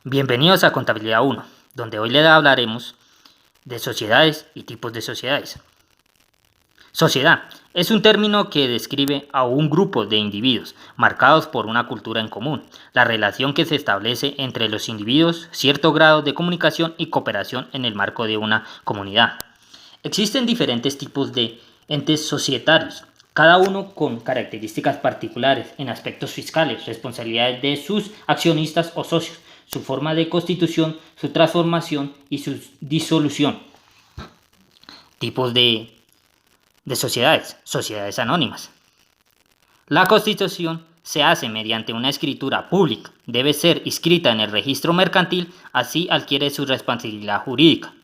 Bienvenidos a Contabilidad 1, donde hoy les hablaremos de sociedades y tipos de sociedades. Sociedad es un término que describe a un grupo de individuos marcados por una cultura en común, la relación que se establece entre los individuos, cierto grado de comunicación y cooperación en el marco de una comunidad. Existen diferentes tipos de entes societarios, cada uno con características particulares en aspectos fiscales, responsabilidades de sus accionistas o socios, su forma de constitución, su transformación y su disolución. Tipos de sociedades. Sociedades anónimas. La constitución se hace mediante una escritura pública. Debe ser inscrita en el registro mercantil, así adquiere su responsabilidad jurídica.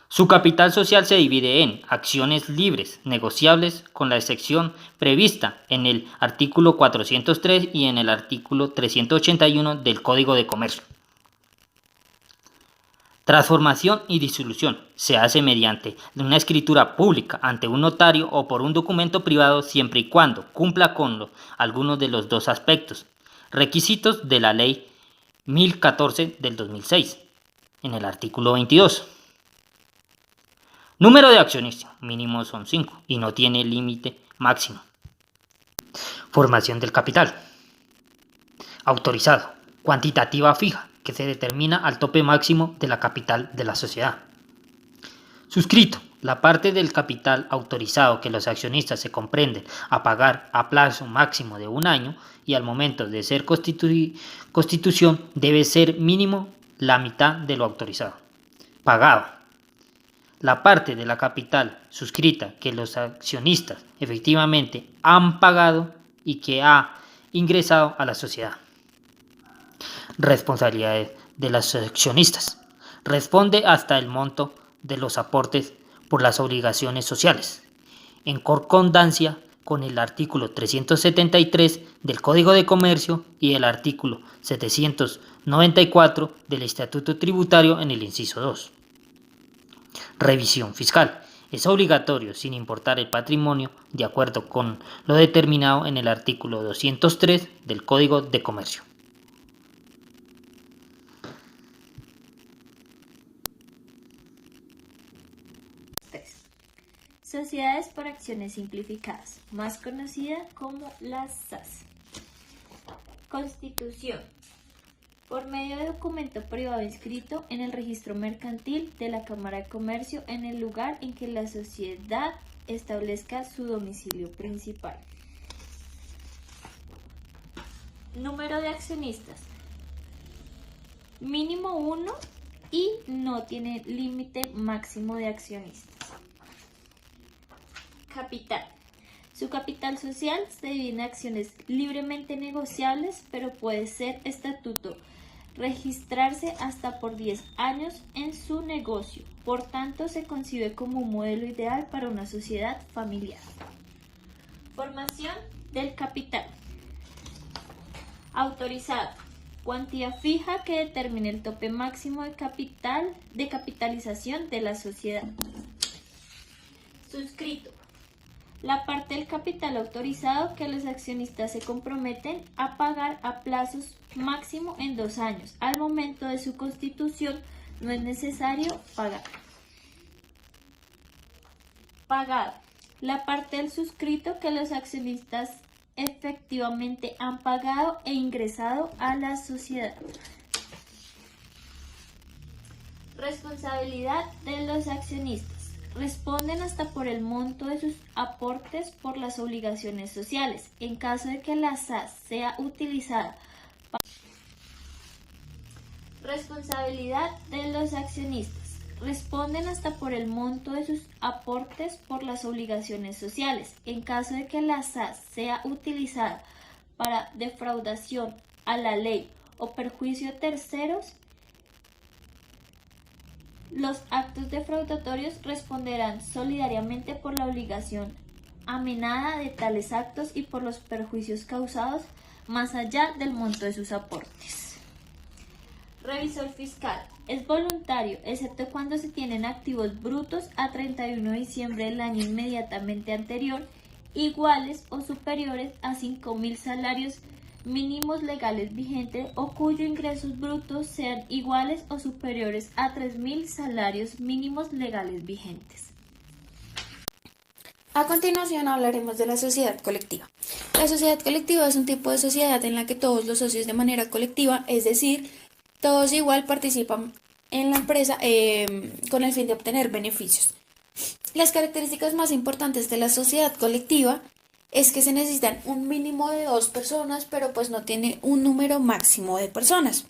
Su capital social se divide en acciones libres, negociables, con la excepción prevista en el artículo 403 y en el artículo 381 del Código de Comercio. Transformación y disolución se hace mediante una escritura pública ante un notario o por un documento privado siempre y cuando cumpla con algunos de los dos aspectos, requisitos de la Ley 1014 del 2006, en el artículo 22. Número de accionistas, mínimo son 5 y no tiene límite máximo. Formación del capital. Autorizado, cuantitativa fija, que se determina al tope máximo de la capital de la sociedad. Suscrito, la parte del capital autorizado que los accionistas se comprenden a pagar a plazo máximo de 1 año y al momento de ser constitución debe ser mínimo la mitad de lo autorizado. Pagado. La parte de la capital suscrita que los accionistas efectivamente han pagado y que ha ingresado a la sociedad. Responsabilidades de los accionistas. Responde hasta el monto de los aportes por las obligaciones sociales, en concordancia con el artículo 373 del Código de Comercio y el artículo 794 del Estatuto Tributario en el inciso 2. Revisión fiscal. Es obligatorio sin importar el patrimonio, de acuerdo con lo determinado en el artículo 203 del Código de Comercio. Sociedades por acciones simplificadas, más conocida como las SAS. Constitución. Por medio de documento privado inscrito en el registro mercantil de la Cámara de Comercio en el lugar en que la sociedad establezca su domicilio principal. Número de accionistas. Mínimo 1 y no tiene límite máximo de accionistas. Capital. Su capital social se divide en acciones libremente negociables, pero puede ser estatuto registrarse hasta por 10 años en su negocio. Por tanto, se concibe como un modelo ideal para una sociedad familiar. Formación del capital. Autorizado. Cuantía fija que determine el tope máximo de capitalización de la sociedad. Suscrito. La parte del capital autorizado que los accionistas se comprometen a pagar a plazos máximo en 2 años. Al momento de su constitución no es necesario pagar. Pagado. La parte del suscrito que los accionistas efectivamente han pagado e ingresado a la sociedad. Responsabilidad de los accionistas. Responden hasta por el monto de sus aportes por las obligaciones sociales, en caso de que la SAS sea utilizada para... Responsabilidad de los accionistas. Responden hasta por el monto de sus aportes por las obligaciones sociales, en caso de que la SAS sea utilizada para defraudación a la ley o perjuicio a terceros. Los actos defraudatorios responderán solidariamente por la obligación amenada de tales actos y por los perjuicios causados más allá del monto de sus aportes. Revisor fiscal. Es voluntario, excepto cuando se tienen activos brutos a 31 de diciembre del año inmediatamente anterior iguales o superiores a 5.000 salarios mínimos legales vigentes o cuyos ingresos brutos sean iguales o superiores a 3.000 salarios mínimos legales vigentes. A continuación hablaremos de la sociedad colectiva. La sociedad colectiva es un tipo de sociedad en la que todos los socios de manera colectiva, es decir, todos igual participan en la empresa con el fin de obtener beneficios. Las características más importantes de la sociedad colectiva es que se necesitan un mínimo de 2 personas, pero pues no tiene un número máximo de personas.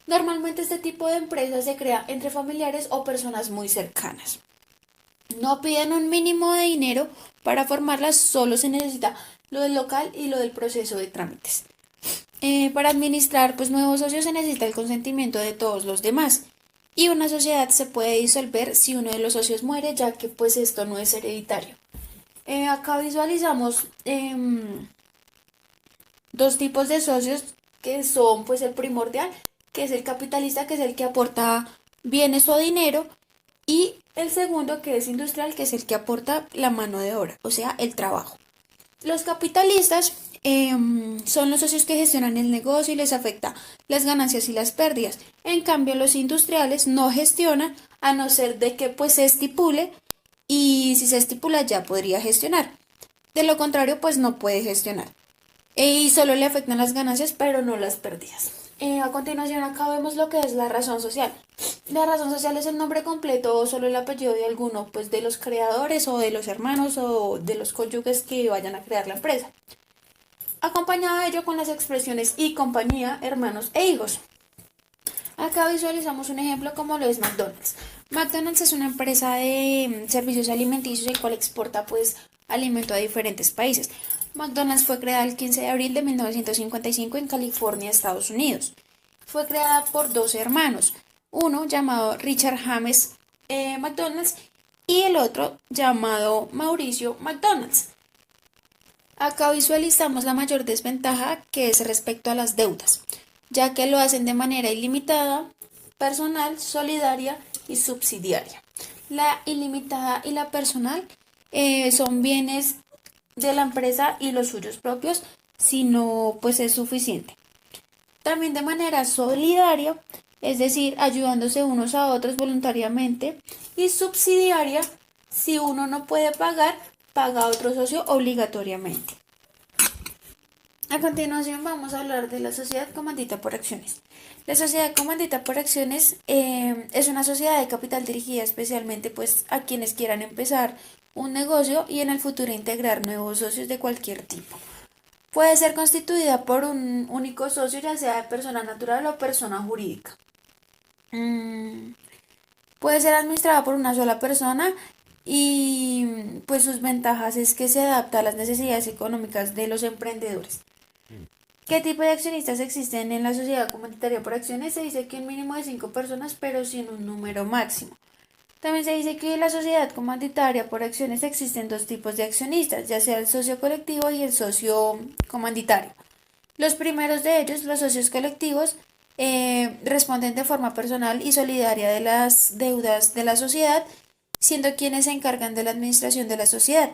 Normalmente este tipo de empresa se crea entre familiares o personas muy cercanas. No piden un mínimo de dinero para formarlas, solo se necesita lo del local y lo del proceso de trámites. Para administrar nuevos socios se necesita el consentimiento de todos los demás. Y una sociedad se puede disolver si uno de los socios muere, ya que esto no es hereditario. Acá visualizamos dos tipos de socios que son el primordial, que es el capitalista, que es el que aporta bienes o dinero, y el segundo, que es industrial, que es el que aporta la mano de obra, o sea, el trabajo. Los capitalistas son los socios que gestionan el negocio y les afecta las ganancias y las pérdidas. En cambio, los industriales no gestionan a no ser de que se estipule, y si se estipula ya podría gestionar. De lo contrario, no puede gestionar. Y solo le afectan las ganancias, pero no las pérdidas. A continuación, acá vemos lo que es la razón social. La razón social es el nombre completo o solo el apellido de alguno, de los creadores o de los hermanos o de los cónyuges que vayan a crear la empresa. Acompañado de ello con las expresiones y compañía, hermanos e hijos. Acá visualizamos un ejemplo como lo es McDonald's. McDonald's es una empresa de servicios alimenticios el cual exporta alimento a diferentes países. McDonald's fue creada el 15 de abril de 1955 en California, Estados Unidos. Fue creada por dos hermanos, uno llamado Richard James McDonald's y el otro llamado Mauricio McDonald's. Acá visualizamos la mayor desventaja, que es respecto a las deudas, ya que lo hacen de manera ilimitada, personal, solidaria y subsidiaria. La ilimitada y la personal son bienes de la empresa y los suyos propios, si no es suficiente. También de manera solidaria, es decir, ayudándose unos a otros voluntariamente, y subsidiaria, si uno no puede pagar, paga a otro socio obligatoriamente. A continuación vamos a hablar de la sociedad comandita por acciones. La sociedad comandita por acciones es una sociedad de capital dirigida especialmente a quienes quieran empezar un negocio y en el futuro integrar nuevos socios de cualquier tipo. Puede ser constituida por un único socio, ya sea de persona natural o persona jurídica. Puede ser administrada por una sola persona y sus ventajas es que se adapta a las necesidades económicas de los emprendedores. ¿Qué tipo de accionistas existen en la sociedad comanditaria por acciones? Se dice que un mínimo de 5 personas, pero sin un número máximo. También se dice que en la sociedad comanditaria por acciones existen dos tipos de accionistas, ya sea el socio colectivo y el socio comanditario. Los primeros de ellos, los socios colectivos, responden de forma personal y solidaria de las deudas de la sociedad, siendo quienes se encargan de la administración de la sociedad.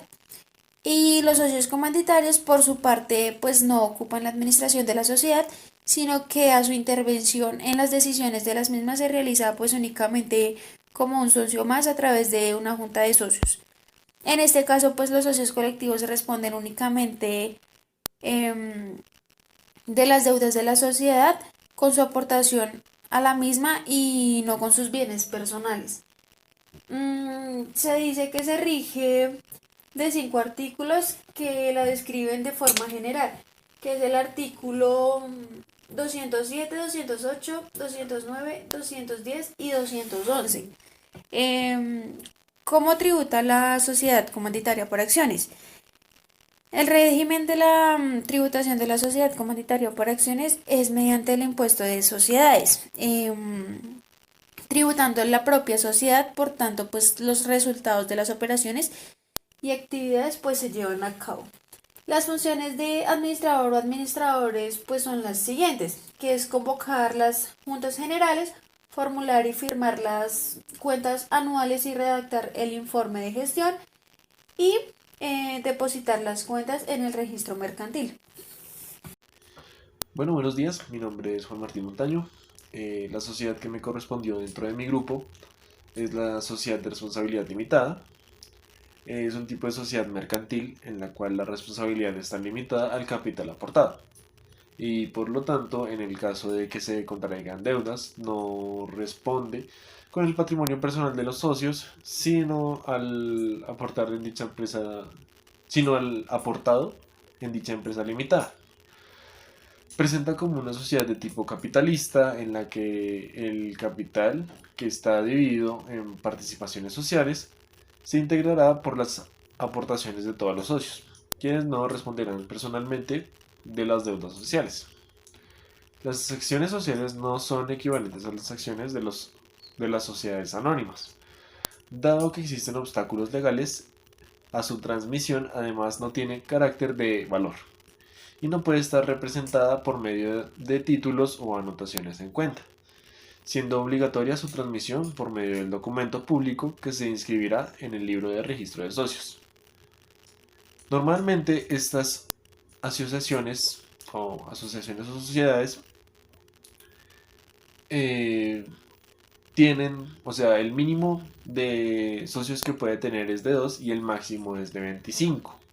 Y los socios comanditarios, por su parte, no ocupan la administración de la sociedad, sino que a su intervención en las decisiones de las mismas se realiza únicamente como un socio más a través de una junta de socios. En este caso, los socios colectivos responden únicamente de las deudas de la sociedad con su aportación a la misma y no con sus bienes personales. Se dice que se rige de 5 artículos que la describen de forma general, que es el artículo 207, 208, 209, 210 y 211. ¿Cómo tributa la sociedad comanditaria por acciones? El régimen de la tributación de la sociedad comanditaria por acciones es mediante el impuesto de sociedades, tributando la propia sociedad, por tanto, los resultados de las operaciones y actividades se llevan a cabo. Las funciones de administrador o administradores son las siguientes, que es convocar las juntas generales, formular y firmar las cuentas anuales y redactar el informe de gestión y depositar las cuentas en el registro mercantil. Bueno, buenos días, mi nombre es Juan Martín Montaño. La sociedad que me correspondió dentro de mi grupo es la Sociedad de Responsabilidad Limitada. Es un tipo de sociedad mercantil en la cual la responsabilidad está limitada al capital aportado. Y por lo tanto, en el caso de que se contraigan deudas, no responde con el patrimonio personal de los socios, sino al aportar en dicha empresa, sino al aportado en dicha empresa limitada. Presenta como una sociedad de tipo capitalista en la que el capital, que está dividido en participaciones sociales, se integrará por las aportaciones de todos los socios, quienes no responderán personalmente de las deudas sociales. Las acciones sociales no son equivalentes a las acciones de las sociedades anónimas. Dado que existen obstáculos legales a su transmisión, además no tiene carácter de valor y no puede estar representada por medio de títulos o anotaciones en cuenta, siendo obligatoria su transmisión por medio del documento público que se inscribirá en el libro de registro de socios. Normalmente estas asociaciones o sociedades eh, tienen, o sea, el mínimo de socios que puede tener es de 2 y el máximo es de 25.